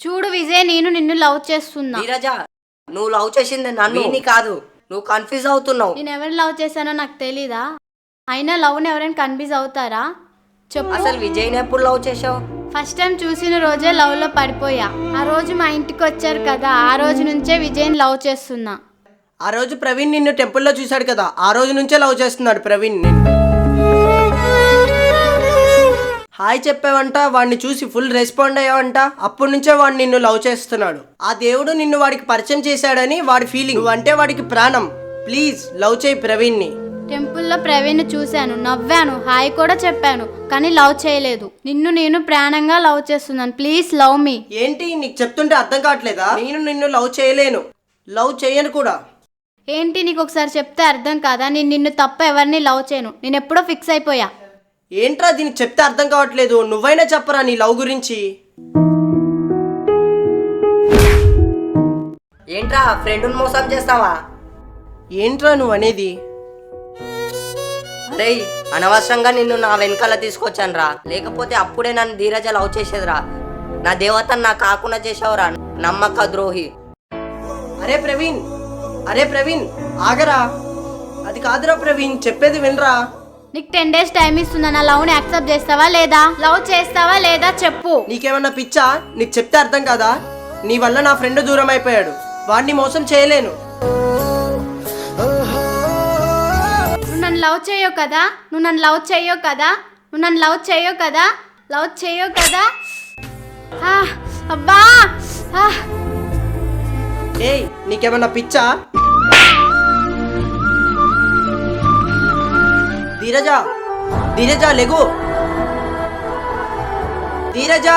చూడు విజయ్, నేను నిన్ను లవ్ చేస్తున్నా. నీరజ, నువ్వు లవ్ చేసింది నన్ను కాదు, నువ్వు కన్ఫ్యూజ్ అవుతున్నావు. నేను ఎవరిని లవ్ చేశానో నాకు తెలీదా? అయినా లవ్ని ఎవరైనా కన్ఫ్యూజ్ అవుతారా చెప్పు. అసలు విజయ్ని ఎప్పుడు లవ్ చేసావు? ఫస్ట్ టైం చూసిన రోజే లవ్ లో పడిపోయా. ఆ రోజు మా ఇంటికి వచ్చారు కదా, ఆ రోజు నుంచే విజయ్ని లవ్ చేస్తున్నా. ఆ రోజు ప్రవీణ్ నిన్ను టెంపుల్లో చూశాడు కదా, ఆ రోజు నుంచే లవ్ చేస్తున్నాడు ప్రవీణ్. హాయ్ చెప్పావంట, వాడిని చూసి ఫుల్ రెస్పాండ్ అయ్యావంట, అప్పటి నుంచే వాడు నిన్ను లవ్ చేస్తున్నాడు. ఆ దేవుడు నిన్ను వాడికి పరిచయం చేశాడని వాడి ఫీలింగ్. నువ్వంటే వాడికి ప్రాణం. ప్లీజ్ లవ్ చేయి ప్రవీణ్ని. టెంపుల్లో ప్రవీణ్ చూశాను, నవ్వాను, హాయ్ కూడా చెప్పాను, కానీ లవ్ చేయలేదు. నిన్ను నేను ప్రాణంగా లవ్ చేస్తున్నాను. ప్లీజ్ లవ్ మీ. ఏంటి నీకు చెప్తుంటే అర్థం కావట్లేదా? నేను నిన్ను లవ్ చేయలేను, లవ్ చేయను కూడా. ఏంటి నీకు ఒకసారి చెప్తే అర్థం కాదా? నేను నిన్ను తప్ప ఎవరిని లవ్ చేయను. నేను ఎప్పుడో ఫిక్స్ అయిపోయా. ఏంట్రా దీనికి చెప్తే అర్థం కావట్లేదు? నువ్వైనా చెప్పరా నీ లవ్ గురించి. ఏంట్రా ఫ్రెండ్ని మోసం చేస్తావా? ఏంట్రా నువ్వు అనేది? అరే, అనవసరంగా నిన్ను నా వెనకాల తీసుకొచ్చాను రా, లేకపోతే అప్పుడే నన్ను ధీరజ లవ్ చేసేదిరా. నా దేవతను నాకు కాకుండా చేసావురా, నమ్మక ద్రోహి. అరే ప్రవీణ్, అరే ప్రవీణ్ ఆగరా. అది కాదురా ప్రవీణ్, చెప్పేది వినరా. నీకు 10 days టైం ఇస్తున్నా. నా లవ్ని యాక్సెప్ట్ చేస్తావా లేదా? లవ్ చేస్తావా లేదా చెప్పు. నీకేమన్నా పిచ్చా? నీకు చెప్తే అర్థం కాదా? నీ వల్ల నా ఫ్రెండ్ దూరం అయిపోయాడు, వాడిని మోసం చేయలేను. నువ్వు నన్ను లవ్ చేయవు కదా, నువ్వు నన్ను లవ్ చేయవు కదా, నువ్వు నన్ను లవ్ చేయవు కదా, లవ్ చేయవు కదా. అబ్బా, ఏయ్ నీకేమన్నా పిచ్చా? ధీరజా, ధీరజా లెగు, ధీరజా.